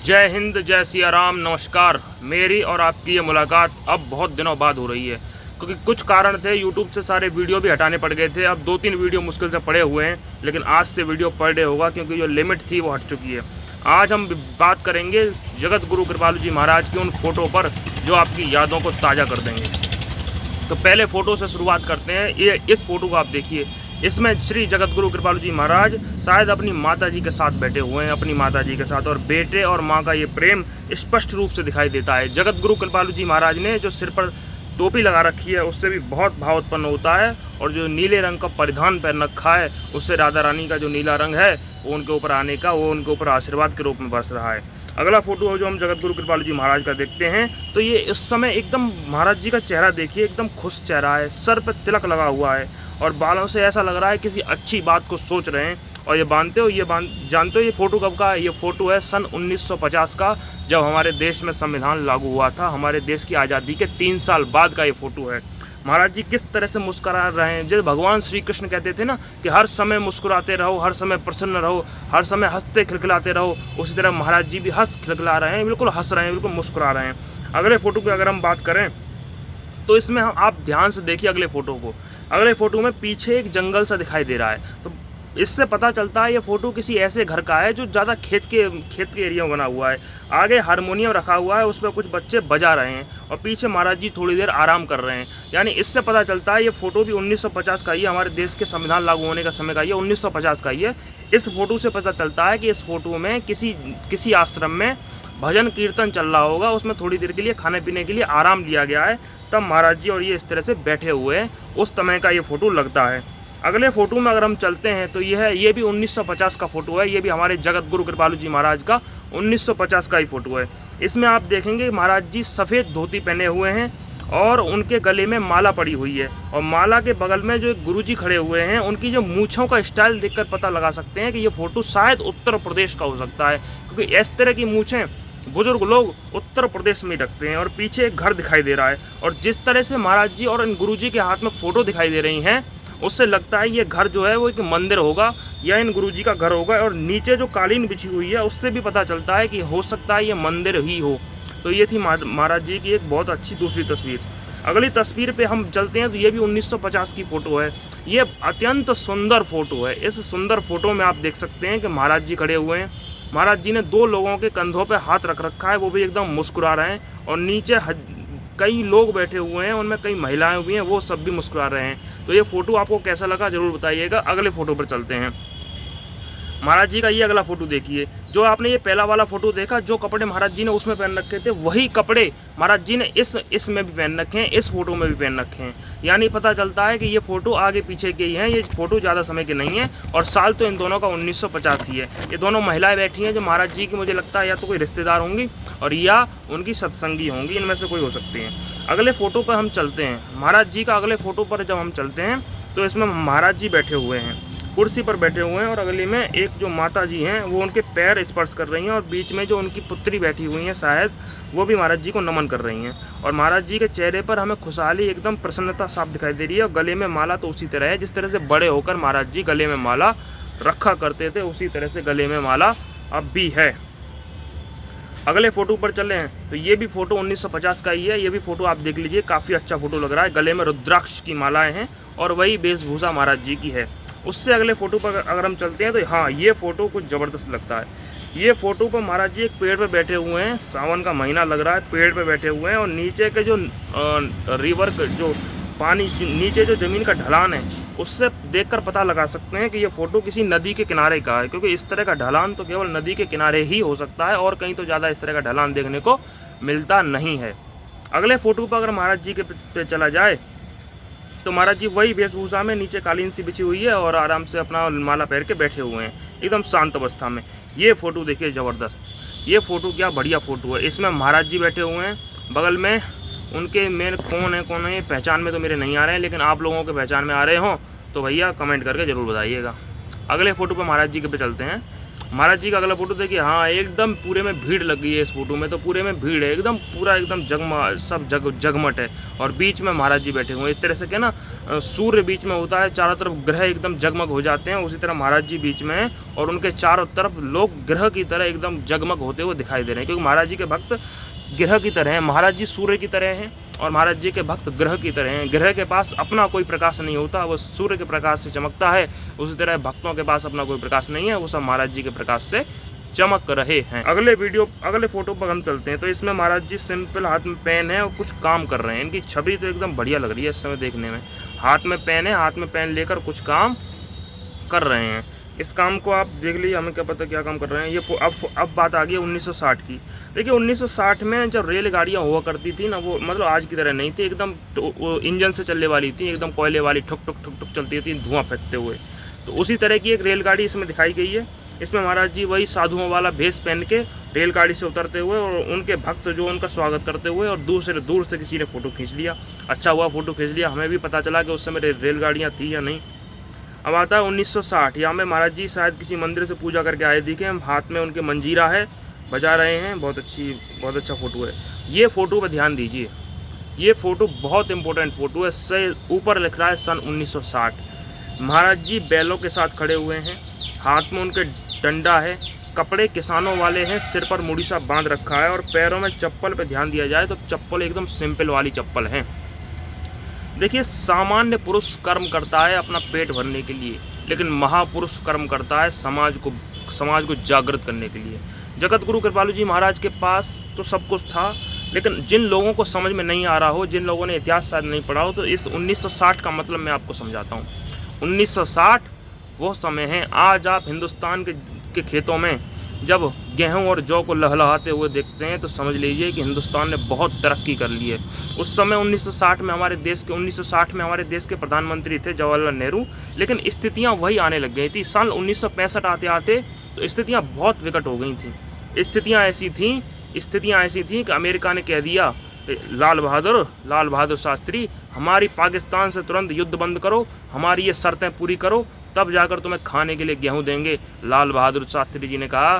जय हिंद, जय सिया राम, नमस्कार। मेरी और आपकी ये मुलाकात अब बहुत दिनों बाद हो रही है क्योंकि कुछ कारण थे। यूट्यूब से सारे वीडियो भी हटाने पड़ गए थे। अब 2-3 वीडियो मुश्किल से पड़े हुए हैं, लेकिन आज से वीडियो पर डे होगा क्योंकि जो लिमिट थी वो हट चुकी है। आज हम बात करेंगे जगत गुरु कृपालु जी महाराज की उन फोटो पर जो आपकी यादों को ताज़ा कर देंगे। तो पहले फ़ोटो से शुरुआत करते हैं। ये इस फोटो को आप देखिए। इसमें श्री जगत गुरु कृपालु जी महाराज शायद अपनी माता जी के साथ बैठे हुए हैं, अपनी माता जी के साथ, और बेटे और माँ का ये प्रेम स्पष्ट रूप से दिखाई देता है। जगत गुरु कृपालु जी महाराज ने जो सिर पर टोपी लगा रखी है उससे भी बहुत भाव उत्पन्न होता है, और जो नीले रंग का परिधान पहन रखा है उससे राधा रानी का जो नीला रंग है वो उनके ऊपर आने का, वो उनके ऊपर आशीर्वाद के रूप में बरस रहा है। अगला फोटो जो हम जगत गुरु कृपालु जी महाराज का देखते हैं तो ये इस समय एकदम महाराज जी का चेहरा देखिए, एकदम खुश चेहरा है, सर पर तिलक लगा हुआ है और बालों से ऐसा लग रहा है किसी अच्छी बात को सोच रहे हैं। और जानते हो ये फ़ोटो कब का है? ये फ़ोटो है सन 1950 का, जब हमारे देश में संविधान लागू हुआ था। हमारे देश की आज़ादी के 3 साल बाद का ये फ़ोटो है। महाराज जी किस तरह से मुस्कुरा रहे हैं। जैसे भगवान श्री कृष्ण कहते थे ना कि हर समय मुस्कुराते रहो, हर समय प्रसन्न रहो, हर समय हंसते खिलखिलाते रहो, उसी तरह महाराज जी भी हंस खिलखिला रहे हैं, बिल्कुल हंस रहे हैं, बिल्कुल मुस्कुरा रहे हैं। अगले फ़ोटो की अगर हम बात करें तो इसमें आप ध्यान से देखिए अगले फ़ोटो को। अगले फ़ोटो में पीछे एक जंगल सा दिखाई दे रहा है, तो इससे पता चलता है ये फ़ोटो किसी ऐसे घर का है जो ज़्यादा खेत के एरिया में बना हुआ है। आगे हारमोनियम रखा हुआ है, उस पर कुछ बच्चे बजा रहे हैं और पीछे महाराज जी थोड़ी देर आराम कर रहे हैं। यानी इससे पता चलता है ये फ़ोटो भी 1950 का ही है, हमारे देश के संविधान लागू होने का समय का ही है, 1950 का ही है। इस फ़ोटो से पता चलता है कि इस फ़ोटो में किसी आश्रम में भजन कीर्तन चल रहा होगा, उसमें थोड़ी देर के लिए खाने पीने के लिए आराम दिया गया है, तब महाराज जी और ये इस तरह से बैठे हुए हैं, उस समय का ये फ़ोटो लगता है। अगले फ़ोटो में अगर हम चलते हैं तो ये भी 1950 का फ़ोटो है। ये भी हमारे जगत गुरु कृपालु जी महाराज का 1950 का ही फ़ोटो है। इसमें आप देखेंगे महाराज जी सफ़ेद धोती पहने हुए हैं और उनके गले में माला पड़ी हुई है, और माला के बगल में जो एक गुरुजी खड़े हुए हैं, उनकी जो मूँछों का स्टाइल देखकर पता लगा सकते हैं कि ये फ़ोटो शायद उत्तर प्रदेश का हो सकता है, क्योंकि इस तरह की मूँछें बुजुर्ग लोग उत्तर प्रदेश में रखते हैं। और पीछे एक घर दिखाई दे रहा है, और जिस तरह से महाराज जी और इन गुरुजी के हाथ में फ़ोटो दिखाई दे रही हैं उससे लगता है ये घर जो है वो एक मंदिर होगा या इन गुरुजी का घर होगा। और नीचे जो कालीन बिछी हुई है उससे भी पता चलता है कि हो सकता है ये मंदिर ही हो। तो ये थी महाराज जी की एक बहुत अच्छी दूसरी तस्वीर। अगली तस्वीर पे हम चलते हैं तो ये भी 1950 की फ़ोटो है। ये अत्यंत सुंदर फ़ोटो है। इस सुंदर फ़ोटो में आप देख सकते हैं कि महाराज जी खड़े हुए हैं। महाराज जी ने 2 लोगों के कंधों पे हाथ रख रखा है, वो भी एकदम मुस्कुरा रहे हैं, और नीचे कई लोग बैठे हुए हैं, उनमें कई महिलाएं भी हैं, वो सब भी मुस्कुरा रहे हैं। तो ये फ़ोटो आपको कैसा लगा ज़रूर बताइएगा। अगले फ़ोटो पर चलते हैं। महाराज जी का ये अगला फ़ोटो देखिए। जो आपने ये पहला वाला फ़ोटो देखा, जो कपड़े महाराज जी ने उसमें पहन रखे थे वही कपड़े महाराज जी ने इसमें भी पहन रखे हैं, इस फ़ोटो में भी पहन रखे हैं। यानी पता चलता है कि ये फ़ोटो आगे पीछे के ही हैं, ये फ़ोटो ज़्यादा समय के नहीं है, और साल तो इन दोनों का 1950 ही है। ये दोनों महिलाएं बैठी हैं जो महाराज जी की मुझे लगता है या तो कोई रिश्तेदार होंगी और या उनकी सत्संगी होंगी, इनमें से कोई हो सकती हैं। अगले फ़ोटो पर हम चलते हैं। महाराज जी का अगले फ़ोटो पर जब हम चलते हैं तो इसमें महाराज जी बैठे हुए हैं, कुर्सी पर बैठे हुए हैं, और अगले में एक जो माता जी हैं वो उनके पैर स्पर्श कर रही हैं, और बीच में जो उनकी पुत्री बैठी हुई हैं शायद वो भी महाराज जी को नमन कर रही हैं। और महाराज जी के चेहरे पर हमें खुशहाली, एकदम प्रसन्नता साफ दिखाई दे रही है। और गले में माला तो उसी तरह है जिस तरह से बड़े होकर महाराज जी गले में माला रखा करते थे, उसी तरह से गले में माला अब भी है। अगले फ़ोटो पर चले हैं तो ये भी फ़ोटो 1950 का ही है। ये भी फ़ोटो आप देख लीजिए, काफ़ी अच्छा फ़ोटो लग रहा है। गले में रुद्राक्ष की मालाएँ हैं और वही वेशभूषा महाराज जी की है। उससे अगले फ़ोटो पर अगर हम चलते हैं तो हाँ, ये फ़ोटो कुछ ज़बरदस्त लगता है। ये फ़ोटो पर महाराज जी एक पेड़ पे बैठे हुए हैं, सावन का महीना लग रहा है, पेड़ पे बैठे हुए हैं, और नीचे के जो रिवर जो पानी, नीचे जो ज़मीन का ढलान है उससे देखकर पता लगा सकते हैं कि ये फ़ोटो किसी नदी के किनारे का है, क्योंकि इस तरह का ढलान तो केवल नदी के किनारे ही हो सकता है, और कहीं तो ज़्यादा इस तरह का ढलान देखने को मिलता नहीं है। अगले फ़ोटो पर अगर महाराज जी के पे चला जाए तो महाराज जी वही वेशभूषा में, नीचे कालीन सी बिछी हुई है और आराम से अपना माला पहन के बैठे हुए हैं, एकदम शांत अवस्था में। ये फ़ोटो देखिए ज़बरदस्त, ये फ़ोटो क्या बढ़िया फ़ोटो है। इसमें महाराज जी बैठे हुए हैं, बगल में उनके मेन कौन है पहचान में तो मेरे नहीं आ रहे हैं, लेकिन आप लोगों के पहचान में आ रहे हों तो भैया कमेंट करके ज़रूर बताइएगा। अगले फ़ोटो पर महाराज जी के पे चलते हैं। महाराज जी का अगला फोटो देखिए, हाँ एकदम पूरे में भीड़ लग गई है इस फोटो में, तो पूरे में भीड़ है एकदम, पूरा एकदम सब जगमट है। और बीच में महाराज जी बैठे हुए हैं। इस तरह से क्या ना, सूर्य बीच में होता है, चारों तरफ ग्रह एकदम जगमग हो जाते हैं, उसी तरह महाराज जी बीच में हैं और उनके चारों तरफ लोग ग्रह की तरह एकदम जगमग होते हुए दिखाई दे रहे हैं। क्योंकि महाराज जी के भक्त ग्रह की तरह हैं, महाराज जी सूर्य की तरह हैं और महाराज जी के भक्त ग्रह की तरह हैं। ग्रह के पास अपना कोई प्रकाश नहीं होता, वो सूर्य के प्रकाश से चमकता है, उसी तरह भक्तों के पास अपना कोई प्रकाश नहीं है, वो सब महाराज जी के प्रकाश से चमक रहे हैं। अगले फोटो पर हम चलते हैं। तो इसमें महाराज जी सिंपल हाथ में पेन है और कुछ काम कर रहे हैं। इनकी छवि तो एकदम बढ़िया लग रही है इस समय देखने में। हाथ में पेन है, हाथ में पेन लेकर कुछ काम कर रहे हैं। इस काम को आप देख लीजिए, हमें क्या पता क्या काम कर रहे हैं। ये अब बात आ गई 1960 की। देखिए 1960 में जब रेलगाड़ियाँ हुआ करती थी ना, वो मतलब आज की तरह नहीं थी, एकदम इंजन से चलने वाली थी, एकदम कोयले वाली, ठुक ठुक ठुक ठुक चलती थी धुआं फेंकते हुए। तो उसी तरह की एक रेलगाड़ी इसमें दिखाई गई है। इसमें महाराज जी वही साधुओं वाला भेष पहन के रेलगाड़ी से उतरते हुए और उनके भक्त जो उनका स्वागत करते हुए, और दूर से किसी ने फ़ोटो खींच लिया। अच्छा हुआ फ़ोटो खींच लिया, हमें भी पता चला कि उस समय रेलगाड़ियाँ थी या नहीं। अब आता है 1960। यहाँ में महाराज जी शायद किसी मंदिर से पूजा करके आए दिखे, हाथ में उनके मंजीरा है, बजा रहे हैं। बहुत अच्छा फ़ोटो है। ये फ़ोटो पर ध्यान दीजिए, ये फ़ोटो बहुत इंपॉर्टेंट फ़ोटो है। से ऊपर लिख रहा है सन 1960। महाराज जी बैलों के साथ खड़े हुए हैं, हाथ में उनके डंडा है, कपड़े किसानों वाले हैं, सिर पर मुड़ी सा बांध रखा है और पैरों में चप्पल पे ध्यान दिया जाए तो चप्पल एकदम सिंपल वाली चप्पल है। देखिए सामान्य पुरुष कर्म करता है अपना पेट भरने के लिए, लेकिन महापुरुष कर्म करता है समाज को जागृत करने के लिए। जगत गुरु कृपालु जी महाराज के पास तो सब कुछ था, लेकिन जिन लोगों को समझ में नहीं आ रहा हो, जिन लोगों ने इतिहास शायद नहीं पढ़ा हो, तो इस 1960 का मतलब मैं आपको समझाता हूँ। 1960 वो समय है। आज आप हिंदुस्तान के खेतों में जब गेहूं और जौ को लहलहाते हुए देखते हैं तो समझ लीजिए कि हिंदुस्तान ने बहुत तरक्की कर ली है। उस समय 1960 में हमारे देश के प्रधानमंत्री थे जवाहरलाल नेहरू, लेकिन स्थितियां वही आने लग गई थी। साल 1965 आते आते तो स्थितियां बहुत विकट हो गई थी। स्थितियां ऐसी थी कि अमेरिका ने कह दिया, लाल बहादुर शास्त्री, हमारी पाकिस्तान से तुरंत युद्ध बंद करो, हमारी ये शर्तें पूरी करो, तब जाकर तुम्हें खाने के लिए गेहूं देंगे। लाल बहादुर शास्त्री जी ने कहा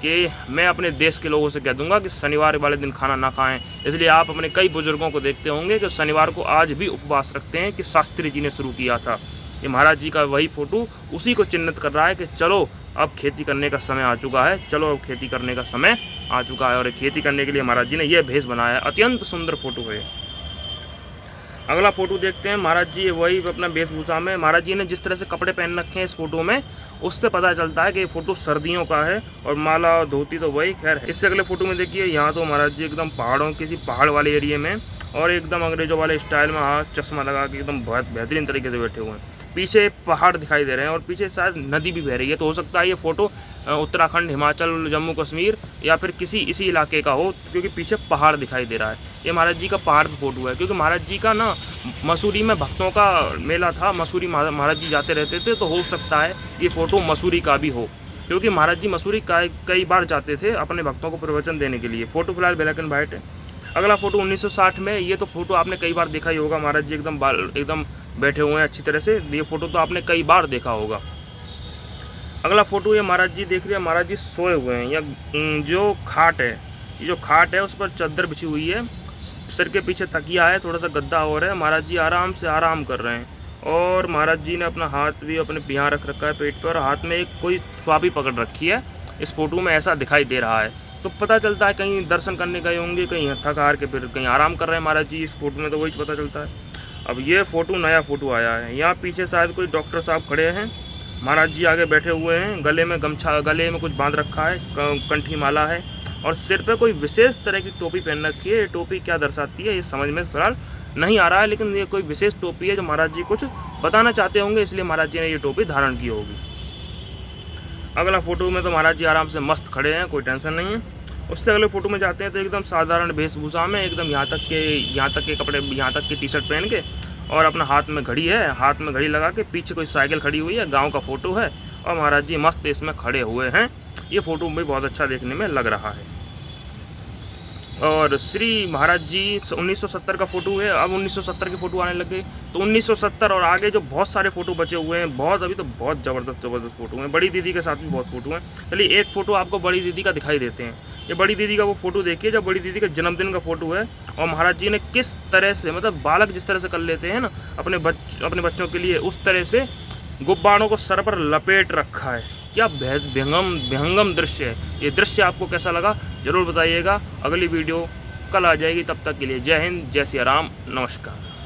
कि मैं अपने देश के लोगों से कह दूंगा कि शनिवार वाले दिन खाना ना खाएं। इसलिए आप अपने कई बुजुर्गों को देखते होंगे कि शनिवार को आज भी उपवास रखते हैं, कि शास्त्री जी ने शुरू किया था। ये महाराज जी का वही फोटो उसी को चिन्हित कर रहा है कि चलो अब खेती करने का समय आ चुका है, चलो अब खेती करने का समय आ चुका है। और खेती करने के लिए महाराज जी ने यह भेष बनाया है। अत्यंत सुंदर फोटो है। अगला फोटो देखते हैं। महाराज जी वही अपना वेशभूषा में, महाराज जी ने जिस तरह से कपड़े पहन रखे हैं इस फोटो में, उससे पता चलता है कि ये फोटो सर्दियों का है। और माला और धोती तो वही खैर है। इससे अगले फोटो में देखिए, यहाँ तो महाराज जी एकदम किसी पहाड़ वाले एरिया में और एकदम अंग्रेजों वाले स्टाइल में हाथ चश्मा लगा के एकदम बहुत बेहतरीन तरीके से बैठे हुए हैं। पीछे पहाड़ दिखाई दे रहे हैं और पीछे शायद नदी भी बह रही है। तो हो सकता है ये फ़ोटो उत्तराखंड, हिमाचल, जम्मू कश्मीर या फिर किसी इसी इलाके का हो, क्योंकि पीछे पहाड़ दिखाई दे रहा है। ये महाराज जी का पहाड़ पर फोटो है, क्योंकि महाराज जी का ना मसूरी में भक्तों का मेला था, मसूरी महाराज जी जाते रहते थे। तो हो सकता है ये फ़ोटो मसूरी का भी हो, क्योंकि महाराज जी मसूरी कई बार जाते थे अपने भक्तों को प्रवचन देने के लिए। फ़ोटो फिलहाल ब्लैक एंड वाइट है। अगला फ़ोटो 1960 में, ये तो फोटो आपने कई बार देखा ही होगा। महाराज जी एकदम बैठे हुए हैं अच्छी तरह से। ये फ़ोटो तो आपने कई बार देखा होगा। अगला फ़ोटो ये महाराज जी देख रहे हैं, महाराज जी सोए हुए हैं। या जो खाट है उस पर चादर बिछी हुई है, सिर के पीछे तकिया है, थोड़ा सा गद्दा और है। महाराज जी आराम से आराम कर रहे हैं और महाराज जी ने अपना हाथ भी अपने यहाँ रख रखा है पेट पर, हाथ में एक कोई स्वाबी पकड़ रखी है। इस फोटो में ऐसा दिखाई दे रहा है। तो पता चलता है कहीं दर्शन करने गए होंगे, कहीं थक हार के फिर कहीं आराम कर रहे हैं महाराज जी इस फोटो में, तो वही पता चलता है। अब ये फ़ोटो नया फ़ोटो आया है। यहाँ पीछे शायद कोई डॉक्टर साहब खड़े हैं, महाराज जी आगे बैठे हुए हैं, गले में कुछ बांध रखा है, कंठी माला है और सिर पे कोई विशेष तरह की टोपी पहन रखी है। ये टोपी क्या दर्शाती है ये समझ में फिलहाल नहीं आ रहा है, लेकिन ये कोई विशेष टोपी है जो महाराज जी कुछ बताना चाहते होंगे, इसलिए महाराज जी ने ये टोपी धारण की होगी। अगला फ़ोटो में तो महाराज जी आराम से मस्त खड़े हैं, कोई टेंशन नहीं है। उससे अगले फ़ोटो में जाते हैं तो एकदम साधारण वेशभूषा में, एकदम यहाँ तक के कपड़े, यहाँ तक की टी शर्ट पहन के, और अपना हाथ में घड़ी है, हाथ में घड़ी लगा के पीछे कोई साइकिल खड़ी हुई है, गांव का फ़ोटो है और महाराज जी मस्त इसमें खड़े हुए हैं। ये फ़ोटो भी बहुत अच्छा देखने में लग रहा है। और श्री महाराज जी 1970 का फ़ोटो है, अब 1970 की फ़ोटो आने लग गई। तो 1970 और आगे जो बहुत सारे फ़ोटो बचे हुए हैं, बहुत अभी तो बहुत ज़बरदस्त फ़ोटो हैं। बड़ी दीदी के साथ भी बहुत फ़ोटो हैं। चलिए एक फ़ोटो आपको बड़ी दीदी का दिखाई देते हैं। ये बड़ी दीदी का वो फ़ोटो देखिए जब बड़ी दीदी के जन्मदिन का फ़ोटो है, और महाराज जी ने किस तरह से, मतलब बालक जिस तरह से कर लेते हैं ना अपने बच्चों के लिए, उस तरह से गुब्बारों को सर पर लपेट रखा है। क्या विहंगम दृश्य है। ये दृश्य आपको कैसा लगा ज़रूर बताइएगा। अगली वीडियो कल आ जाएगी, तब तक के लिए जय हिंद, जय सिया राम, नमस्कार।